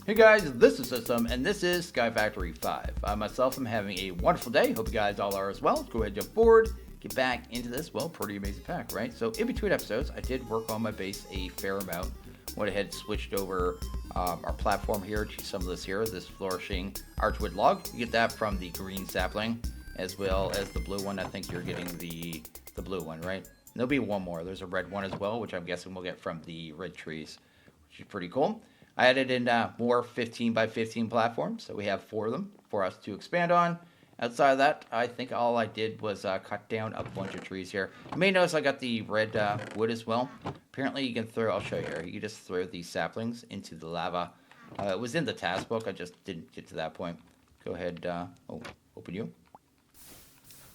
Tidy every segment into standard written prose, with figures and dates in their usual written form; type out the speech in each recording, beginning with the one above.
Hey guys, this is System, and this is SkyFactory 5. I myself am having a wonderful day. Hope you guys all are as well. Let's go ahead and jump forward, get back into this, well, pretty amazing pack, right? So in between episodes, I did work on my base a fair amount. Went ahead and switched over our platform here to some of this here, this flourishing archwood log. You get that from the green sapling, as well as the blue one. I think you're getting the blue one, right? And there'll be one more. There's a red one as well, which I'm guessing we'll get from the red trees, which is pretty cool. I added in more 15 by 15 platforms, so we have 4 of them for us to expand on. Outside of that, I think all I did was cut down a bunch of trees here. You may notice I got the red wood as well. Apparently you can throw, I'll show you here, you can just throw these saplings into the lava. It was in the task book, I just didn't get to that point. Go ahead, open you.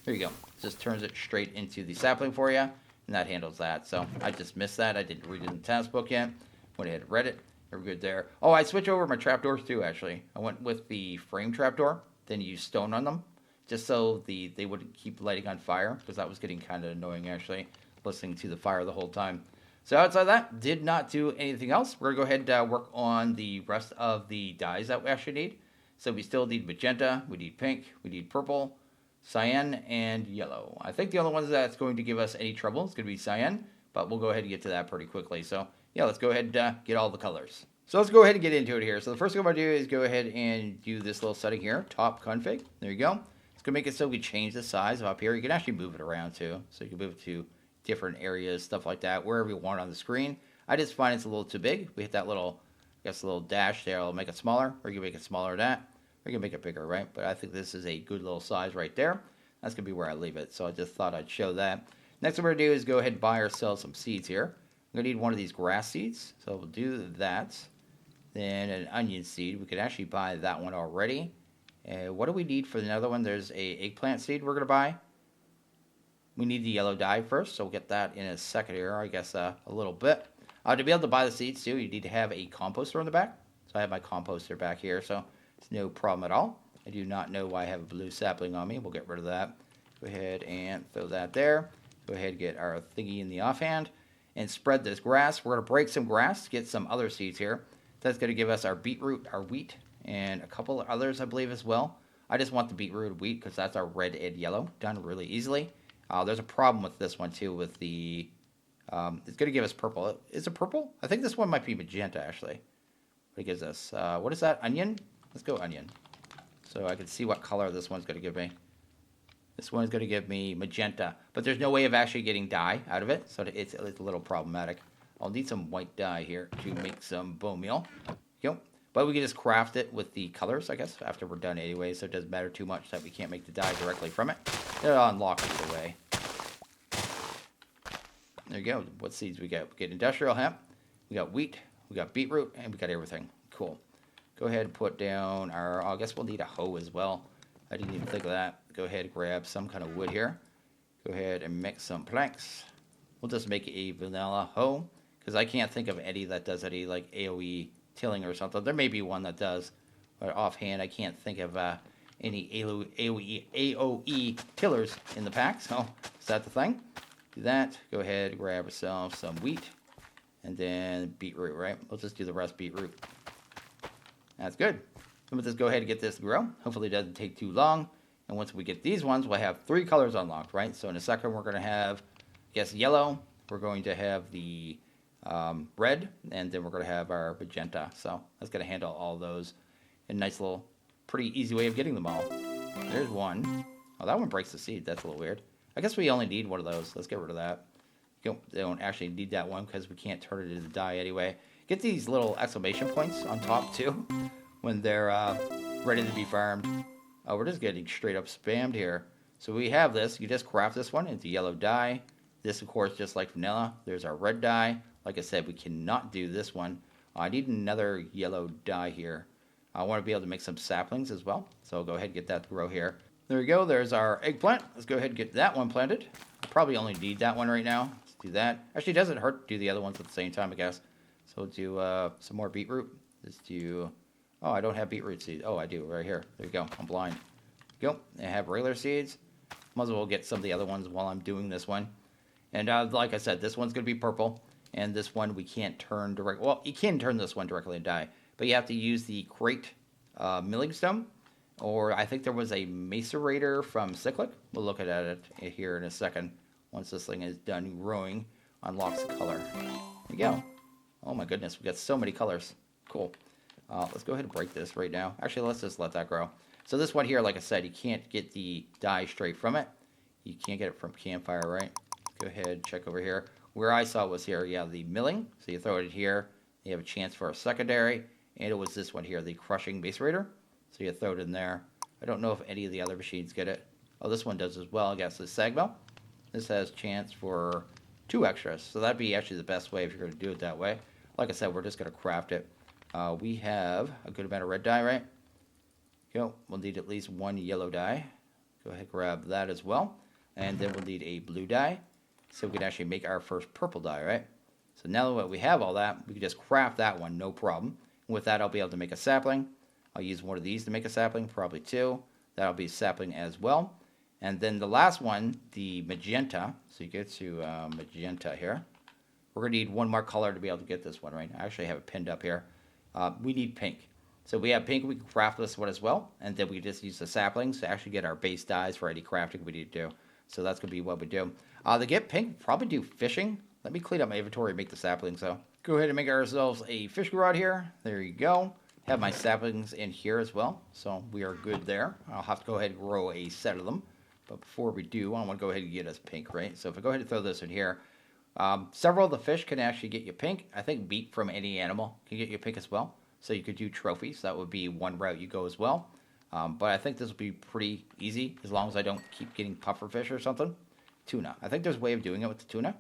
There you go. Just turns it straight into the sapling for you, and that handles that. So I just missed that. I didn't read it in the task book yet. Went ahead and read it. We're good there. Oh, I switched over my trapdoors too, actually. I went with the frame trapdoor, then used stone on them, just so they wouldn't keep lighting on fire, because that was getting kind of annoying, actually, listening to the fire the whole time. So outside of that, did not do anything else. We're going to go ahead and work on the rest of the dyes that we actually need. So we still need magenta, we need pink, we need purple, cyan, and yellow. I think the only ones that's going to give us any trouble is going to be cyan, but we'll go ahead and get to that pretty quickly. So yeah, let's go ahead and get all the colors. So let's go ahead and get into it here. So the first thing I'm going to do is go ahead and do this little setting here, top config. There you go. It's going to make it so we change the size of up here. You can actually move it around too. So you can move it to different areas, stuff like that, wherever you want on the screen. I just find it's a little too big. We hit that little, I guess, a little dash there. I'll make it smaller, or you can make it smaller than that, or you can make it bigger, right? But I think this is a good little size right there. That's going to be where I leave it. So I just thought I'd show that. Next, what we're going to do is go ahead and buy ourselves some seeds here. I'm going to need one of these grass seeds, so we'll do that. Then an onion seed. We could actually buy that one already. What do we need for the other one? There's a eggplant seed we're going to buy. We need the yellow dye first, so we'll get that in a second here, I guess a little bit. To be able to buy the seeds too, you need to have a composter in the back. So I have my composter back here, so it's no problem at all. I do not know why I have a blue sapling on me. We'll get rid of that. Go ahead and throw that there. Go ahead and get our thingy in the offhand. And spread this grass. We're going to break some grass to get some other seeds here. That's going to give us our beetroot, our wheat, and a couple of others, I believe, as well. I just want the beetroot and wheat because that's our red and yellow. Done really easily. There's a problem with this one, too, with the... it's going to give us purple. Is it purple? I think this one might be magenta, actually. What it gives us? What is that? Onion? Let's go onion. So I can see what color this one's going to give me. This one is going to give me magenta, but there's no way of actually getting dye out of it, so it's a little problematic. I'll need some white dye here to make some bone meal. Yep. But we can just craft it with the colors, I guess, after we're done anyway, so it doesn't matter too much that we can't make the dye directly from it. It'll unlock either way. There you go. What seeds we get? We get industrial hemp, we got wheat, we got beetroot, and we got everything. Cool. Go ahead and put down our, I guess we'll need a hoe as well. I didn't even think of that. Go ahead and grab some kind of wood here. Go ahead and mix some planks. We'll just make a vanilla hoe, because I can't think of any that does any like AoE tilling or something. There may be one that does, but offhand I can't think of any AoE tillers in the pack. So is that the thing? Do that. Go ahead and grab ourselves some wheat, and then beetroot. Right? We'll just do the rest beetroot. That's good. So we'll just go ahead and get this to grow. Hopefully it doesn't take too long. And once we get these ones, we'll have 3 colors unlocked, right? So in a second, we're going to have, I guess, yellow. We're going to have the red, and then we're going to have our magenta. So that's going to handle all those in a nice little, pretty easy way of getting them all. There's one. Oh, that one breaks the seed. That's a little weird. I guess we only need one of those. Let's get rid of that. They don't actually need that one because we can't turn it into dye anyway. Get these little exclamation points on top, too, when they're ready to be farmed. Oh, we're just getting straight up spammed here. So we have this. You just craft this one into yellow dye. This, of course, just like vanilla. There's our red dye. Like I said, we cannot do this one. I need another yellow dye here. I want to be able to make some saplings as well. So I'll go ahead and get that to grow here. There we go. There's our eggplant. Let's go ahead and get that one planted. Probably only need that one right now. Let's do that. Actually, it doesn't hurt to do the other ones at the same time, I guess. So we'll do some more beetroot. Let's do... Oh, I don't have beetroot seeds. Oh, I do, right here. There you go. I'm blind. Go. I have regular seeds. Might as well get some of the other ones while I'm doing this one. And like I said, this one's going to be purple. And this one we can't turn direct. Well, you can turn this one directly into dye. but you have to use the crate milling stone, or I think there was a macerator from Cyclic. We'll look at it here in a second. Once this thing is done growing, unlocks color. There we go. Oh my goodness, we got so many colors. Cool. Let's go ahead and break this right now. Actually, let's just let that grow. So this one here, like I said, you can't get the dye straight from it. You can't get it from campfire, right? Go ahead, check over here. Where I saw it was here, yeah, the milling. So you throw it in here, you have a chance for a secondary, and it was this one here, the crushing macerator. So you throw it in there. I don't know if any of the other machines get it. Oh, this one does as well, I guess, the sag mill. This has chance for 2 extras. So that'd be actually the best way if you're going to do it that way. Like I said, we're just going to craft it. We have a good amount of red dye, right? Go. We'll need at least 1 yellow dye. Go ahead and grab that as well. And then we'll need a blue dye, so we can actually make our first purple dye, right? So now that we have all that, we can just craft that one, no problem. And with that, I'll be able to make a sapling. I'll use one of these to make a sapling, probably 2. That'll be a sapling as well. And then the last one, the magenta. So you get to magenta here. We're going to need 1 more color to be able to get this one, right? I actually have it pinned up here. We need pink. So we have pink, we can craft this one as well. And then we just use the saplings to actually get our base dyes for any crafting we need to do. So that's going to be what we do. To get pink, probably do fishing. Let me clean up my inventory and make the saplings. So go ahead and make ourselves a fish rod here. There you go. Have my saplings in here as well. So we are good there. I'll have to go ahead and grow a set of them. But before we do, I want to go ahead and get us pink, right? So if I go ahead and throw this in here, several of the fish can actually get you pink. I think meat from any animal can get you pink as well. So you could do trophies. That would be one route you go as well. But I think this will be pretty easy as long as I don't keep getting pufferfish or something. Tuna. I think there's a way of doing it with the tuna.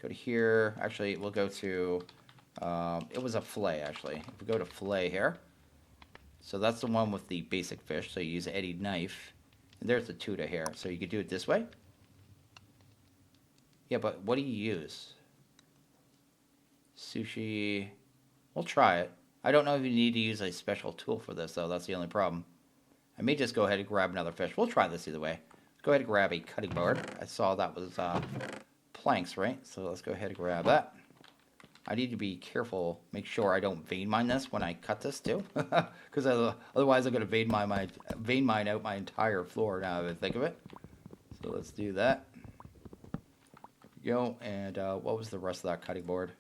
Go to here. Actually, we'll go to... it was a fillet, actually. If we go to fillet here. So that's the one with the basic fish. So you use any knife. And there's the tuna here. So you could do it this way. Yeah, but what do you use? Sushi. We'll try it. I don't know if you need to use a special tool for this, though. That's the only problem. I may just go ahead and grab another fish. We'll try this either way. Go ahead and grab a cutting board. I saw that was planks, right? So let's go ahead and grab that. I need to be careful, make sure I don't vein mine this when I cut this too. Because otherwise I'm going to vein mine out my entire floor now that I think of it. So let's do that. There we go. And what was the rest of that cutting board?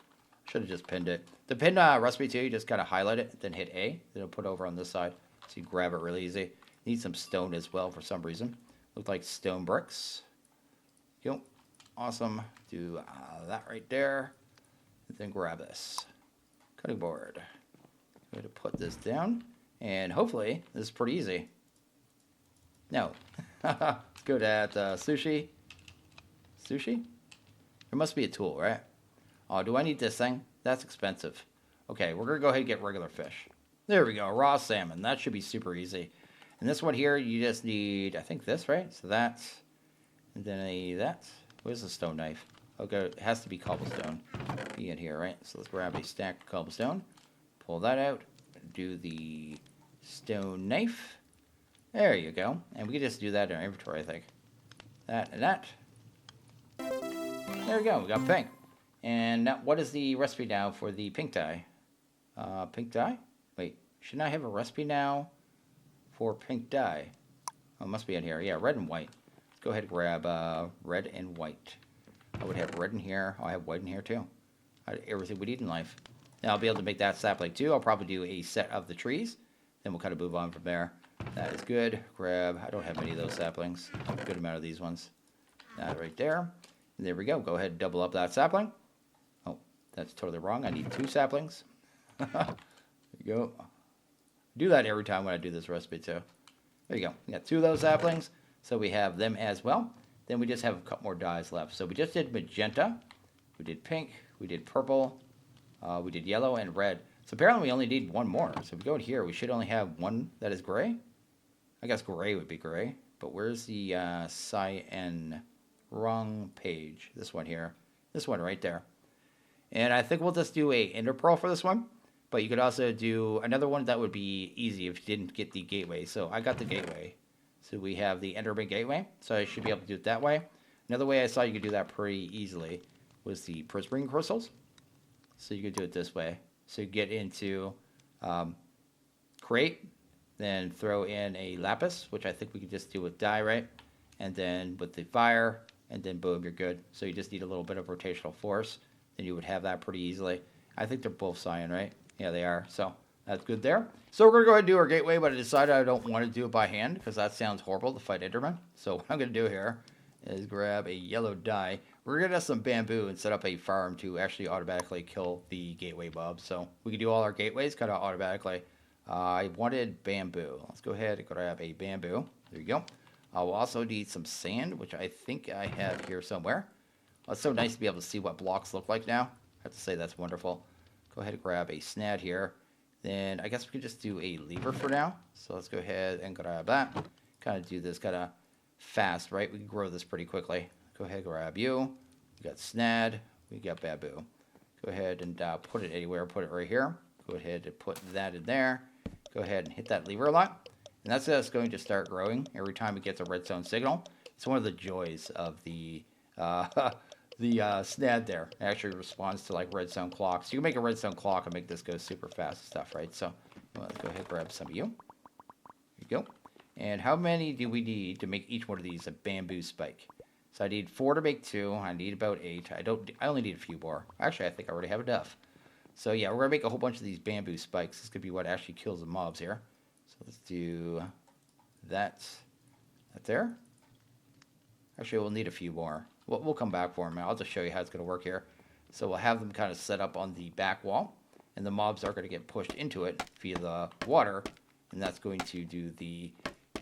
Should have just pinned it. The pin recipe too, you just kind of highlight it, then hit A. Then it'll put over on this side. So you grab it really easy. Need some stone as well for some reason. Look like stone bricks. Go. Awesome. Do that right there. And then grab this cutting board. Going to put this down. And hopefully, this is pretty easy. No. Let's go to sushi. Sushi? There must be a tool, right? Oh, do I need this thing? That's expensive. Okay, we're going to go ahead and get regular fish. There we go. Raw salmon. That should be super easy. And this one here, you just need, I think this, right? So that's, and then that. Where's the stone knife? Okay, it has to be cobblestone. Be in here, right? So let's grab a stack of cobblestone. Pull that out. Do the stone knife. There you go. And we can just do that in our inventory, I think. That and that. There we go. We got pink. And now, what is the recipe now for the pink dye? Pink dye? Wait, shouldn't I have a recipe now for pink dye? Oh, it must be in here. Yeah, red and white. Let's go ahead and grab red and white. I would have red in here. Oh, I have white in here too. I have everything we need in life. Now I'll be able to make that sapling too. I'll probably do a set of the trees. Then we'll kind of move on from there. That is good. Grab, I don't have many of those saplings. A good amount of these ones. That right there. And there we go. Go ahead and double up that sapling. Oh, that's totally wrong. I need 2 saplings. There you go. Do that every time when I do this recipe too. There you go. We got 2 of those saplings. So we have them as well. Then we just have a couple more dyes left. So we just did magenta. We did pink. We did purple. We did yellow and red. So apparently we only need 1 more. So if we go in here, we should only have 1 that is gray. I guess gray would be gray. But where's the cyan? Wrong page. This one here. This one right there. And I think we'll just do a ender pearl for this one. But you could also do another one that would be easy if you didn't get the gateway. So I got the gateway. So we have the Enderman gateway. So I should be able to do it that way. Another way I saw you could do that pretty easily was the prismatic crystals. So you could do it this way. So you get into create, then throw in a lapis, which I think we could just do with dye, right? And then with the fire, and then boom, you're good. So you just need a little bit of rotational force, then you would have that pretty easily. I think they're both cyan, right? Yeah, they are. So that's good there. So we're going to go ahead and do our gateway, but I decided I don't want to do it by hand because that sounds horrible to fight Enderman. So what I'm going to do here is grab a yellow dye. We're going to have some bamboo and set up a farm to actually automatically kill the gateway mobs. So we can do all our gateways kind of automatically. I wanted bamboo. Let's go ahead and grab a bamboo. There you go. We'll also need some sand, which I think I have here somewhere. Well, it's so nice to be able to see what blocks look like now. I have to say that's wonderful. Go ahead and grab a snad here. Then I guess we could just do a lever for now. So let's go ahead and grab that. Kind of do this kind of fast, right? We can grow this pretty quickly. Go ahead and grab you. We got snad. We got bamboo. Go ahead and put it anywhere. Put it right here. Go ahead and put that in there. Go ahead and hit that lever a lot. And that's just going to start growing every time it gets a redstone signal. It's one of the joys of the snad there. It actually responds to like redstone clocks. You can make a redstone clock and make this go super fast and stuff, right? So let's go ahead and grab some of you. There you go. And how many do we need to make each one of these a bamboo spike? So I need 4 to make 2. I need about 8. I only need a few more. Actually, I think I already have enough. So yeah, we're going to make a whole bunch of these bamboo spikes. This could be what actually kills the mobs here. So let's do that. That there. Actually, we'll need a few more. We'll come back for them. I'll just show you how it's going to work here. So we'll have them kind of set up on the back wall. And the mobs are going to get pushed into it via the water. And that's going to do the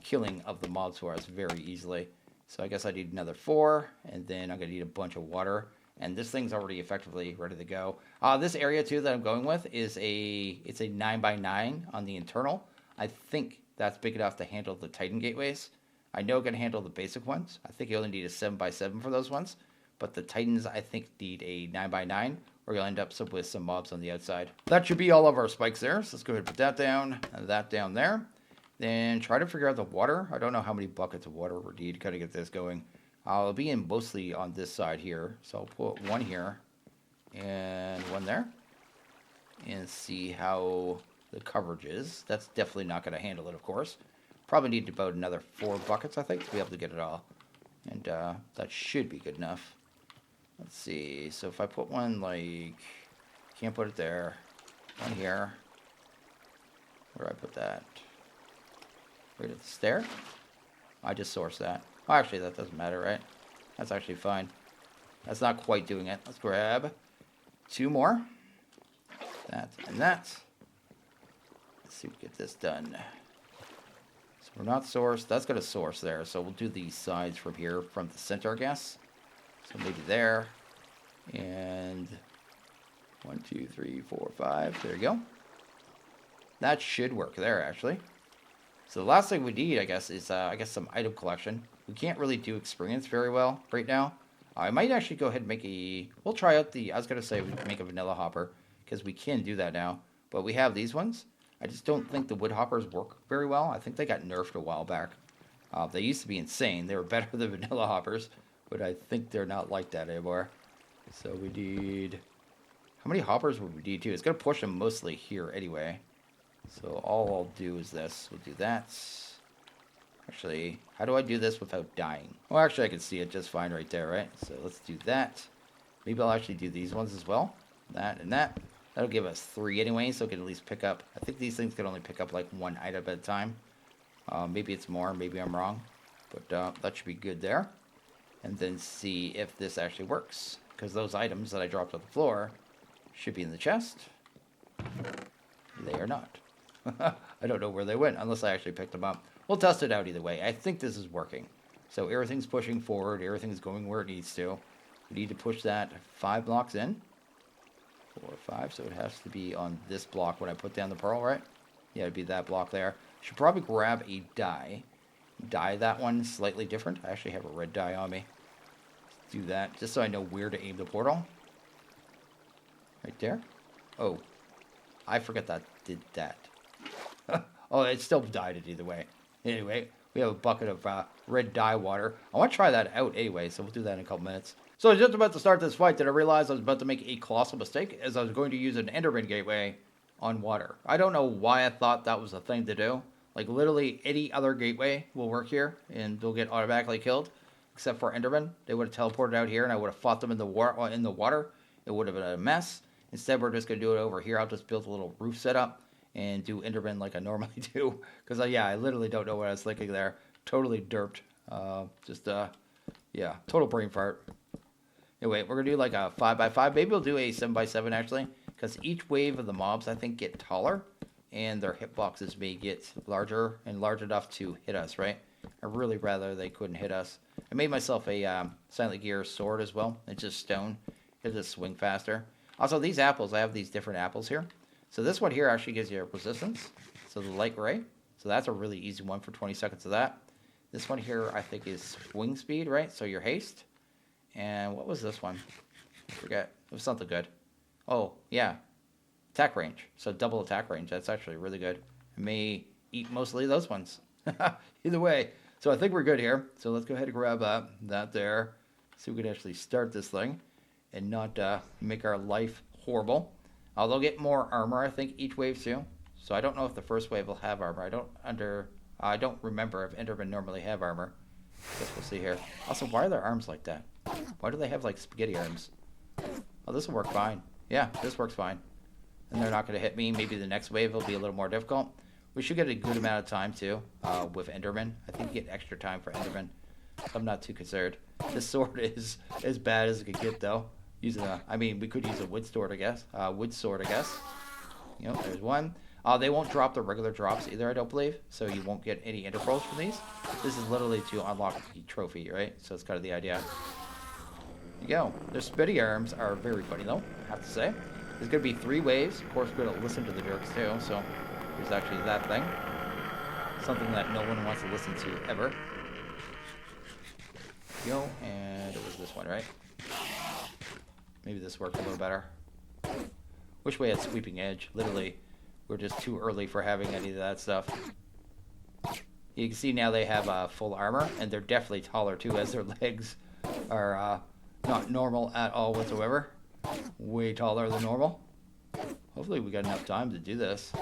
killing of the mobs for us very easily. So I guess I need another 4. And then I'm going to need a bunch of water. And this thing's already effectively ready to go. This area, too, that I'm going with is it's a 9x9 on the internal. I think that's big enough to handle the Titan gateways. I know it can handle the basic ones. I think you only need a 7x7 for those ones. But the Titans, I think, need a 9x9, or you'll end up with some mobs on the outside. That should be all of our spikes there. So let's go ahead and put that down, and that down there. Then try to figure out the water. I don't know how many buckets of water we need to kind of get this going. I'll be in mostly on this side here. So I'll put 1 here and 1 there. And see how the coverage is. That's definitely not going to handle it, of course. Probably need about another 4 buckets, I think, to be able to get it all. And that should be good enough. Let's see. So if I put one, like, can't put it there. 1 here. Where do I put that? Right at the stair? I just sourced that. Oh, actually, that doesn't matter, right? That's actually fine. That's not quite doing it. Let's grab 2 more. That and that. Let's see if we get this done. So we're not sourced. That's got a source there. So we'll do the sides from here, from the center, I guess. So maybe there. And 1, 2, 3, 4, 5. There you go. That should work there, actually. So the last thing we need, I guess, is some item collection. We can't really do experience very well right now. I might actually go ahead and make a... We'll try out the... I was going to say we can make a vanilla hopper, because we can do that now. But we have these ones. I just don't think the wood hoppers work very well. I think they got nerfed a while back. They used to be insane. They were better than vanilla hoppers, but I think they're not like that anymore. So we need... How many hoppers would we need, too? It's going to push them mostly here anyway. So all I'll do is this. We'll do that. Actually, how do I do this without dying? Well, actually, I can see it just fine right there, right? So let's do that. Maybe I'll actually do these ones as well. That and that. That'll give us 3 anyway, so we can at least pick up... I think these things can only pick up like 1 item at a time. Maybe it's more. Maybe I'm wrong. But that should be good there. And then see if this actually works. Because those items that I dropped on the floor should be in the chest. They are not. I don't know where they went, unless I actually picked them up. We'll test it out either way. I think this is working. So everything's pushing forward. Everything's going where it needs to. We need to push that 5 blocks in. 4 or 5, so it has to be on this block when I put down the pearl, right? Yeah, it'd be that block there. Should probably grab a dye. Dye that one slightly different. I actually have a red dye on me. Let's do that, just so I know where to aim the portal. Right there. Oh, I forgot that did that. Oh, it still dyed it either way. Anyway, we have a bucket of red dye water. I want to try that out anyway, so we'll do that in a couple minutes. So I was just about to start this fight that I realized I was about to make a colossal mistake, as I was going to use an Enderman gateway on water. I don't know why I thought that was a thing to do. Like, literally any other gateway will work here, and they'll get automatically killed, except for Enderman. They would have teleported out here, and I would have fought them in the water. It would have been a mess. Instead, we're just going to do it over here. I'll just build a little roof setup and do Enderman like I normally do. Because, yeah, I literally don't know what I was thinking there. Totally derped. Yeah, total brain fart. Anyway, we're going to do like a 5x5. Maybe we'll do a 7x7, actually. Because each wave of the mobs, I think, get taller. And their hitboxes may get larger and large enough to hit us, right? I really rather they couldn't hit us. I made myself a Silent Gear sword as well. It's just stone. It'll just swing faster. Also, these apples, I have these different apples here. So this one here actually gives you resistance. So the light gray. So that's a really easy one for 20 seconds of that. This one here, I think, is swing speed, right? So your haste. And what was this one? I forget. It was something good. Oh, yeah. Attack range. So double attack range. That's actually really good. I may eat mostly those ones. Either way. So I think we're good here. So let's go ahead and grab that there. So we can actually start this thing and not make our life horrible. They'll get more armor, I think, each wave too. So I don't know if the first wave will have armor. I don't remember if Endermen normally have armor. Guess we'll see here. Also, why are their arms like that? Why do they have like spaghetti arms? Oh, this will work fine. Yeah, this works fine. And they're not going to hit me. Maybe the next wave will be a little more difficult. We should get a good amount of time, too, with Enderman. I think you get extra time for Enderman. I'm not too concerned. This sword is as bad as it could get, though. We could use a wood sword, I guess. You know, there's one. They won't drop the regular drops either, I don't believe. So you won't get any ender pearls from these. This is literally to unlock the trophy, right? So it's kind of the idea. There you go. Their spitty arms are very funny, though, I have to say. There's going to be 3 waves. Of course, we're going to listen to the jerks, too. So there's actually that thing. Something that no one wants to listen to, ever. There you go. And it was this one, right? Maybe this worked a little better. Wish we had sweeping edge. Literally, we're just too early for having any of that stuff. You can see now they have full armor. And they're definitely taller, too, as their legs are not normal at all whatsoever. Way taller than normal. Hopefully we got enough time to do this.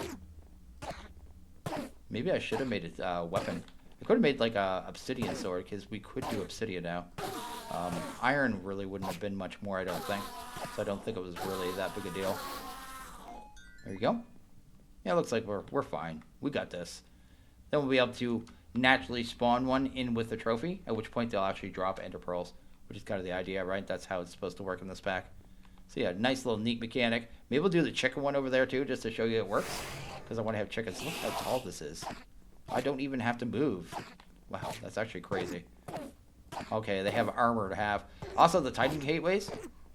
Maybe I should have made it a weapon. I could have made like a obsidian sword, because we could do obsidian now. Iron really wouldn't have been much more, I don't think. So I don't think it was really that big a deal. There you go. Yeah, it looks like we're fine. We got this. Then we'll be able to naturally spawn one in with the trophy, at which point they'll actually drop ender pearls, which is kind of the idea, right? That's how it's supposed to work in this pack. So yeah, nice little neat mechanic. Maybe we'll do the chicken one over there too, just to show you it works. Because I want to have chickens. Look how tall this is. I don't even have to move. Wow, that's actually crazy. Okay, they have armor to have. Also, the Titan gateways,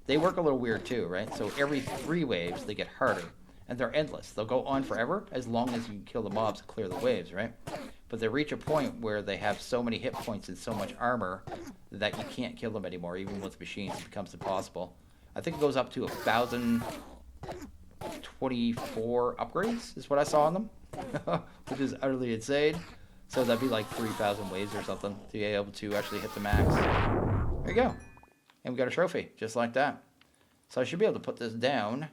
they work a little weird too, right? So every 3 waves, they get harder. And they're endless. They'll go on forever as long as you kill the mobs and clear the waves, right? But they reach a point where they have so many hit points and so much armor that you can't kill them anymore. Even with machines, it becomes impossible. I think it goes up to 1,024 upgrades is what I saw on them, which is utterly insane. So that'd be like 3,000 waves or something to be able to actually hit the max. There you go. And we got a trophy, just like that. So I should be able to put this down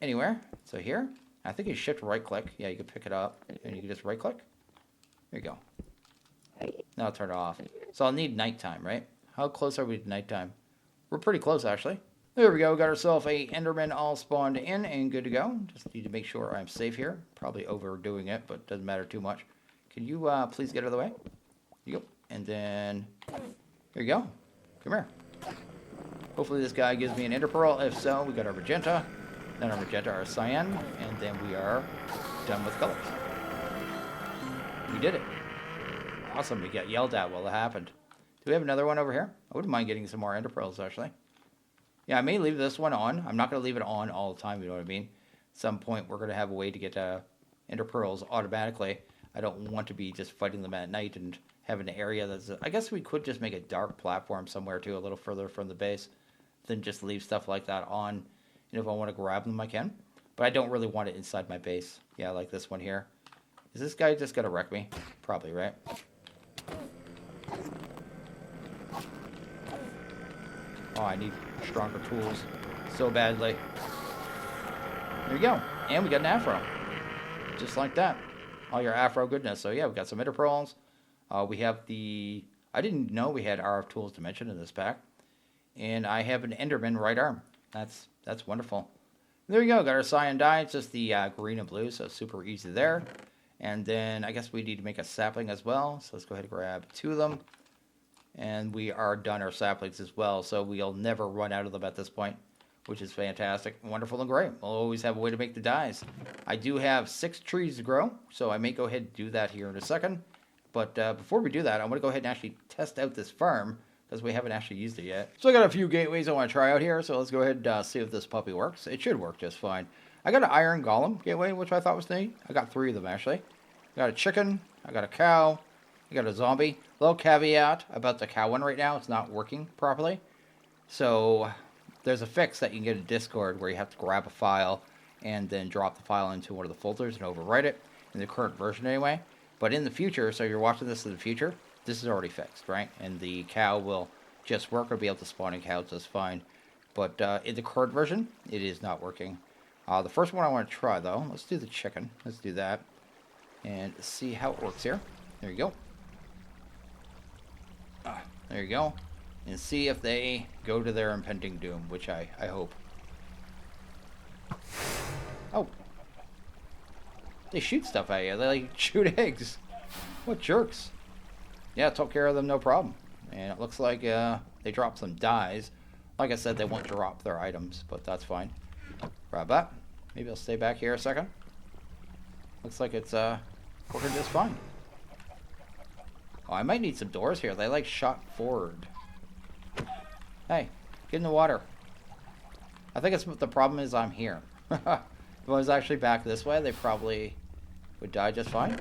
anywhere. So here, I think you shift right click. Yeah, you can pick it up and you can just right click. There you go. Now I'll turn it off. So I'll need nighttime, right? How close are we to nighttime? We're pretty close, actually. There we go. Got ourselves a Enderman all spawned in and good to go. Just need to make sure I'm safe here. Probably overdoing it, but doesn't matter too much. Can you please get out of the way? There you go. And then, there you go. Come here. Hopefully this guy gives me an ender pearl. If so, we got our magenta. Then our magenta, our cyan. And then we are done with colors. We did it. Awesome. We got yelled at while it happened. Do we have another one over here? I wouldn't mind getting some more ender pearls, actually. Yeah, I may leave this one on. I'm not going to leave it on all the time, you know what I mean? At some point, we're going to have a way to get ender pearls automatically. I don't want to be just fighting them at night and having an area that's... I guess we could just make a dark platform somewhere, too, a little further from the base, than just leave stuff like that on. And if I want to grab them, I can. But I don't really want it inside my base. Yeah, like this one here. Is this guy just going to wreck me? Probably, right? Oh, I need stronger tools so badly. There you go. And we got an afro. Just like that. All your afro goodness. So yeah, we got some interpearls. We have the... I didn't know we had RFTools Dimension in this pack. And I have an Enderman right arm. That's wonderful. There you go. Got our cyan dye. It's just the green and blue, so super easy there. And then I guess we need to make a sapling as well. So let's go ahead and grab 2 of them. And we are done our saplings as well. So we'll never run out of them at this point, which is fantastic, wonderful, and great. We'll always have a way to make the dyes. I do have 6 trees to grow, so I may go ahead and do that here in a second. But before we do that, I'm going to go ahead and actually test out this farm, because we haven't actually used it yet. So I got a few gateways I want to try out here, so let's go ahead and see if this puppy works. It should work just fine. I got an iron golem gateway, which I thought was neat. I got 3 of them, actually. I got a chicken, I got a cow, I got a zombie. Little caveat about the cow one right now, it's not working properly. So there's a fix that you can get in Discord where you have to grab a file and then drop the file into one of the folders and overwrite it, in the current version anyway. But in the future, so you're watching this in the future, this is already fixed, right? And the cow will just work, or be able to spawn in cows just fine. But in the current version, it is not working. The first one I want to try, though, let's do the chicken. Let's do that. And see how it works here. There you go. There you go. And see if they go to their impending doom, which I hope. Oh. They shoot stuff at you. They like shoot eggs. What jerks. Yeah, took care of them, no problem. And it looks like they dropped some dyes. Like I said, they won't drop their items, but that's fine. Grab that. Maybe I'll stay back here a second. Looks like it's working just fine. Oh, I might need some doors here. They like shot forward. Hey, get in the water. I think it's the problem is I'm here. If I was actually back this way, they probably would die just fine.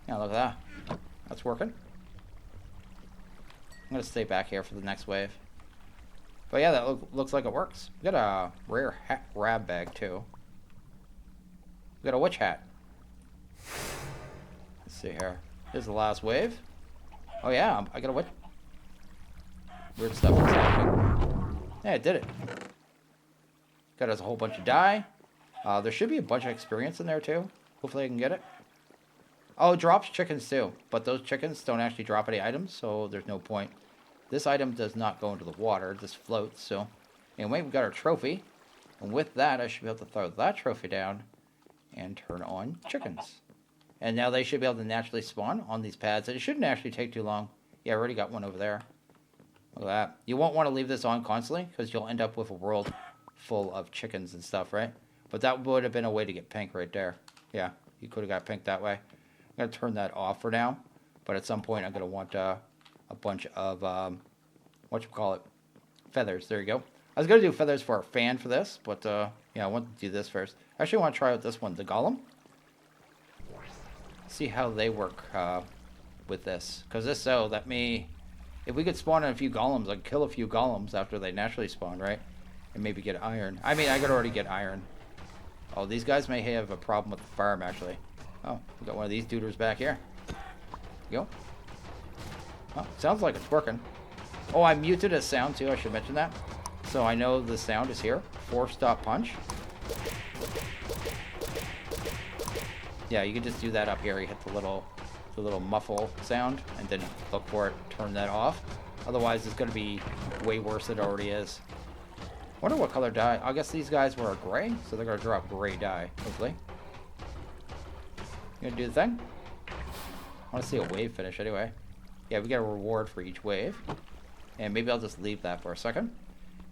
Yeah, look at that. That's working. I'm going to stay back here for the next wave. But yeah, that looks like it works. We got a rare grab bag too. We got a witch hat. Let's see here. Here's the last wave. Oh yeah, I got a witch. Weird stuff is happening. Yeah, it did it. Got us a whole bunch of dye. There should be a bunch of experience in there too. Hopefully I can get it. Oh, it drops chickens too. But those chickens don't actually drop any items, so there's no point. This item does not go into the water. It just floats, so... Anyway, we got our trophy. And with that, I should be able to throw that trophy down and turn on chickens. And now they should be able to naturally spawn on these pads. And it shouldn't actually take too long. Yeah, I already got one over there. Look at that. You won't want to leave this on constantly, because you'll end up with a world full of chickens and stuff, right? But that would have been a way to get pink right there. Yeah, you could have got pink that way. I'm going to turn that off for now. But at some point, I'm going to want a bunch of, whatchamacallit, feathers. There you go. I was going to do feathers for a fan for this, but, yeah, I want to do this first. I actually want to try out this one, the golem. See how they work with this. Because if so, that may... If we could spawn in a few golems, I'd kill a few golems after they naturally spawn, right? And maybe get iron. I mean, I could already get iron. Oh, these guys may have a problem with the farm, actually. Oh, we got one of these duders back here. Go. Oh, sounds like it's working. Oh, I muted a sound too, I should mention that. So I know the sound is here. 4-stop punch. Yeah, you can just do that up here. You hit the little muffle sound, and then look for it, turn that off. Otherwise, it's going to be way worse than it already is. Wonder what color dye. I guess these guys were gray, so they're going to drop gray dye, hopefully. You going to do the thing? I want to see a wave finish anyway. Yeah, we get a reward for each wave. And maybe I'll just leave that for a second.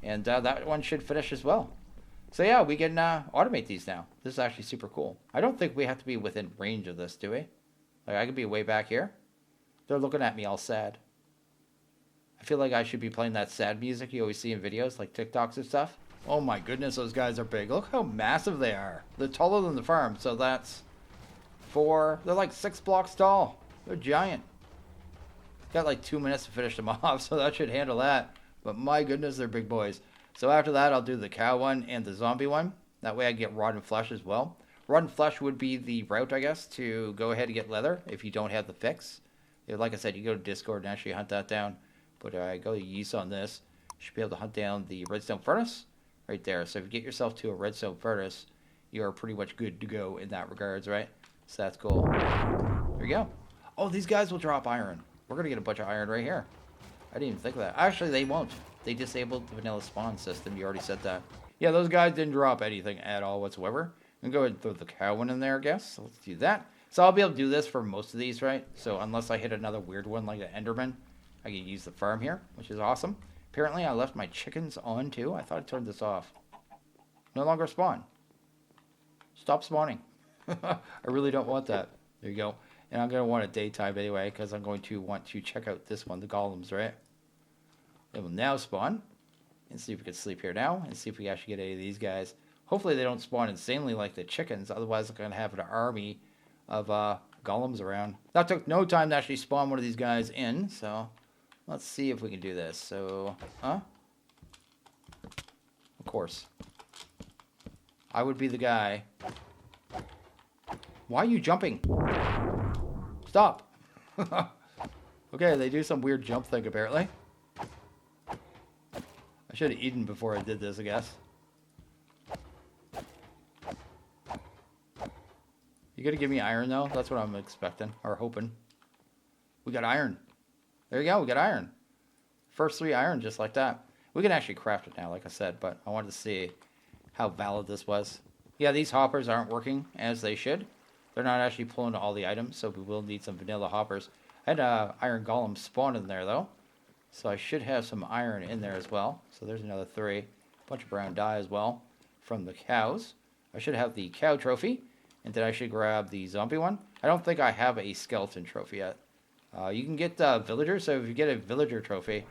And that one should finish as well. So yeah, we can automate these now. This is actually super cool. I don't think we have to be within range of this, do we? Like, I could be way back here. They're looking at me all sad. I feel like I should be playing that sad music you always see in videos, like TikToks and stuff. Oh my goodness, those guys are big. Look how massive they are. They're taller than the farm, so that's 4... They're like 6 blocks tall. They're giant. Got like 2 minutes to finish them off, so that should handle that. But my goodness, they're big boys. So after that, I'll do the cow one and the zombie one. That way I get rotten flesh as well. Rotten flesh would be the route, I guess, to go ahead and get leather if you don't have the fix. Like I said, you go to Discord and actually hunt that down. But I go to use on this. You should be able to hunt down the redstone furnace right there. So if you get yourself to a redstone furnace, you're pretty much good to go in that regards, right? So that's cool. There we go. Oh, these guys will drop iron. We're going to get a bunch of iron right here. I didn't even think of that. Actually, they won't. They disabled the vanilla spawn system. You already said that. Yeah, those guys didn't drop anything at all whatsoever. I'm going to go ahead and throw the cow one in there, I guess. So let's do that. So I'll be able to do this for most of these, right? So unless I hit another weird one like the Enderman, I can use the farm here, which is awesome. Apparently, I left my chickens on too. I thought I turned this off. No longer spawn. Stop spawning. I really don't want that. There you go. And I'm going to want it daytime anyway, because I'm going to want to check out this one, the golems, right? They will now spawn. And see if we can sleep here now, and see if we actually get any of these guys. Hopefully they don't spawn insanely like the chickens, otherwise I'm going to have an army of golems around. That took no time to actually spawn one of these guys in, so let's see if we can do this. So, of course. I would be the guy. Why are you jumping? Stop. Okay, they do some weird jump thing apparently. I should have eaten before I did this, I guess. You gonna give me iron though? That's what I'm expecting, or hoping. We got iron. There you go, we got iron. First 3 iron just like that. We can actually craft it now, like I said, but I wanted to see how valid this was. Yeah, these hoppers aren't working as they should. They're not actually pulling all the items, so we will need some vanilla hoppers. I had iron golem spawn in there though. So I should have some iron in there as well. So there's another 3. Bunch of brown dye as well from the cows. I should have the cow trophy. And then I should grab the zombie one. I don't think I have a skeleton trophy yet. You can get villagers. So if you get a villager trophy,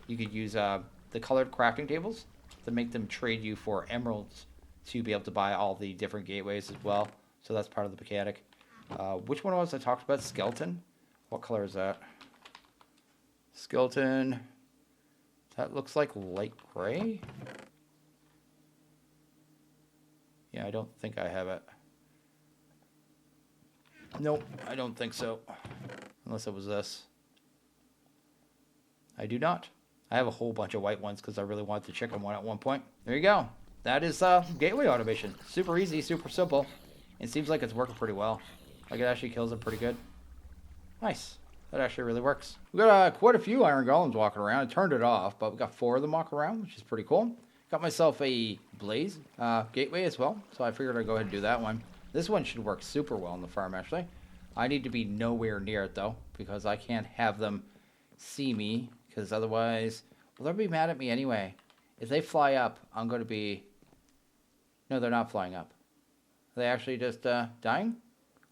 you could use the colored crafting tables to make them trade you for emeralds to be able to buy all the different gateways as well. So that's part of the mechanic. Which one was I talked about? Skeleton? What color is that? Skeleton. That looks like light gray. Yeah, I don't think I have it. Nope, I don't think so. Unless it was this. I do not. I have a whole bunch of white ones because I really wanted the chicken one at one point. There you go. That is gateway automation. Super easy, super simple. It seems like it's working pretty well. Like it actually kills it pretty good. Nice. That actually really works. We got quite a few iron golems walking around. I turned it off, but we got 4 of them walking around, which is pretty cool. Got myself a blaze gateway as well, so I figured I'd go ahead and do that one. This one should work super well on the farm, actually. I need to be nowhere near it, though, because I can't have them see me, because otherwise, well, they'll be mad at me anyway. If they fly up, I'm going to be... No, they're not flying up. Are they actually just dying?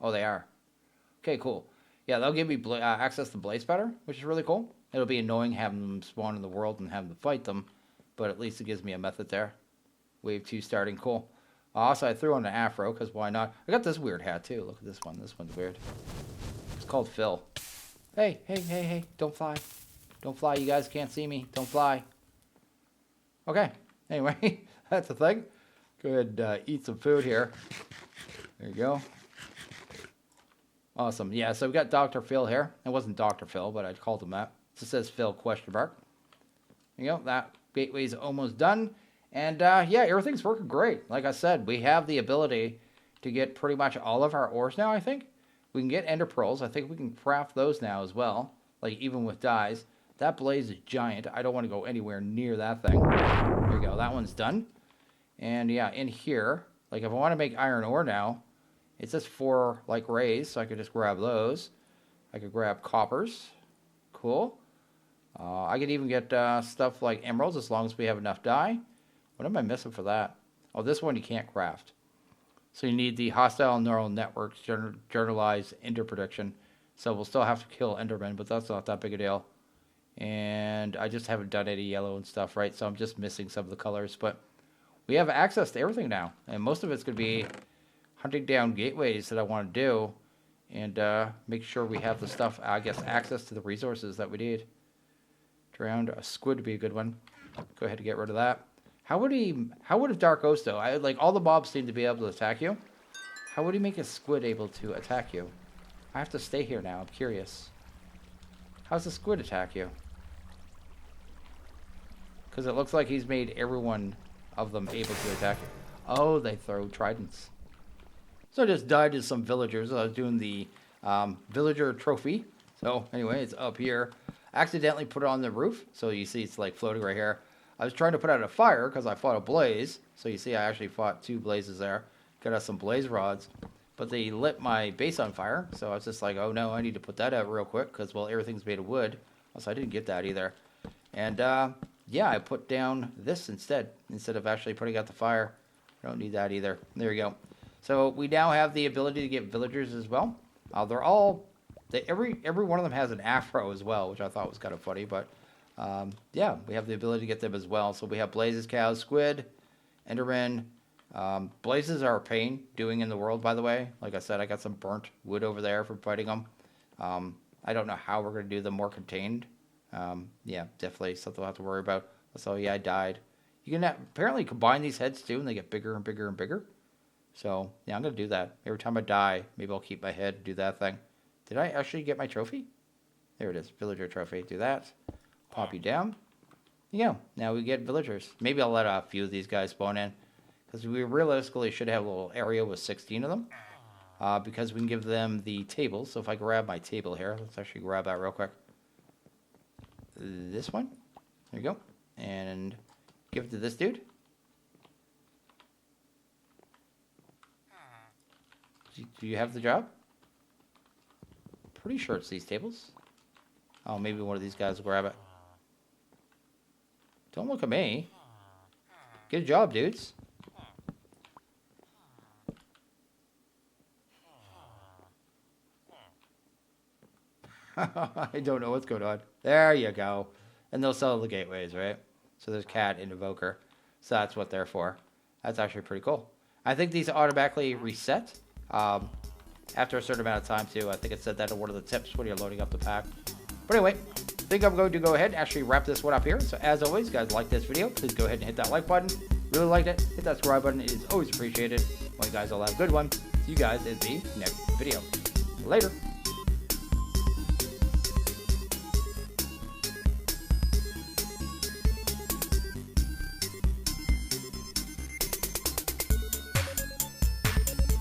Oh, they are. Okay, cool. Yeah, they'll give me access to blaze better, which is really cool. It'll be annoying having them spawn in the world and having to fight them, but at least it gives me a method there. Wave 2 starting, cool. Also, I threw on an afro, because why not? I got this weird hat, too. Look at this one. This one's weird. It's called Phil. Hey, hey, hey, hey. Don't fly. Don't fly. You guys can't see me. Don't fly. Okay. Anyway, that's the thing. Go ahead and eat some food here. There you go. Awesome. Yeah, so we got Dr. Phil here. It wasn't Dr. Phil, but I called him that. It just says Phil question mark. There you go. That gateway's almost done. And, yeah, everything's working great. Like I said, we have the ability to get pretty much all of our ores now, I think. We can get ender pearls. I think we can craft those now as well, like even with dyes. That blaze is giant. I don't want to go anywhere near that thing. There we go. That one's done. And, yeah, in here, like if I want to make iron ore now, it's just 4, like, rays, so I could just grab those. I could grab coppers. Cool. I could even get stuff like emeralds as long as we have enough dye. What am I missing for that? Oh, this one you can't craft. So you need the hostile neural networks generalized ender prediction. So we'll still have to kill Enderman, but that's not that big a deal. And I just haven't done any yellow and stuff, right? So I'm just missing some of the colors. But we have access to everything now. And most of it's going to be hunting down gateways that I want to do. And make sure we have the stuff, I guess, access to the resources that we need. Drowned. A squid would be a good one. Go ahead and get rid of that. How would Dark Ghost, though? Like, all the mobs seem to be able to attack you. How would he make a squid able to attack you? I have to stay here now. I'm curious. How's the squid attack you? Because it looks like he's made every one of them able to attack you. Oh, they throw tridents. So I just died to some villagers. I was doing the villager trophy. So anyway, it's up here. Accidentally put it on the roof. So you see it's like floating right here. I was trying to put out a fire because I fought a blaze. So you see I actually fought 2 blazes there. Got us some blaze rods. But they lit my base on fire. So I was just like, oh no, I need to put that out real quick. Because, well, everything's made of wood. So I didn't get that either. And yeah, I put down this instead of actually putting out the fire. I don't need that either. There we go. So we now have the ability to get villagers as well. They're all, every one of them has an afro as well, which I thought was kind of funny. But yeah, we have the ability to get them as well. So we have blazes, cows, squid, Enderman. Blazes are a pain doing in the world, by the way. Like I said, I got some burnt wood over there for fighting them. I don't know how we're going to do them more contained. Yeah, definitely something I'll have to worry about. So yeah, I died. You can apparently combine these heads too, and they get bigger and bigger and bigger. So yeah, I'm going to do that. Every time I die, maybe I'll keep my head, do that thing. Did I actually get my trophy? There it is, villager trophy. Do that. Pop you down. Yeah, now we get villagers. Maybe I'll let a few of these guys spawn in. Because we realistically should have a little area with 16 of them. Because we can give them the tables. So if I grab my table here, let's actually grab that real quick. This one. There you go. And give it to this dude. Do you have the job? Pretty sure it's these tables. Oh, maybe one of these guys will grab it. Don't look at me. Good job, dudes. I don't know what's going on. There you go. And they'll sell the gateways, right? So there's cat and invoker. So that's what they're for. That's actually pretty cool. I think these automatically reset after a certain amount of time, too. I think it said that in one of the tips when you're loading up the pack. But anyway, I think I'm going to go ahead and actually wrap this one up here. So as always, guys, like this video, please go ahead and hit that like button. Really liked it. Hit that subscribe button. It is always appreciated. Well, you guys all have a good one. See you guys in the next video. Later.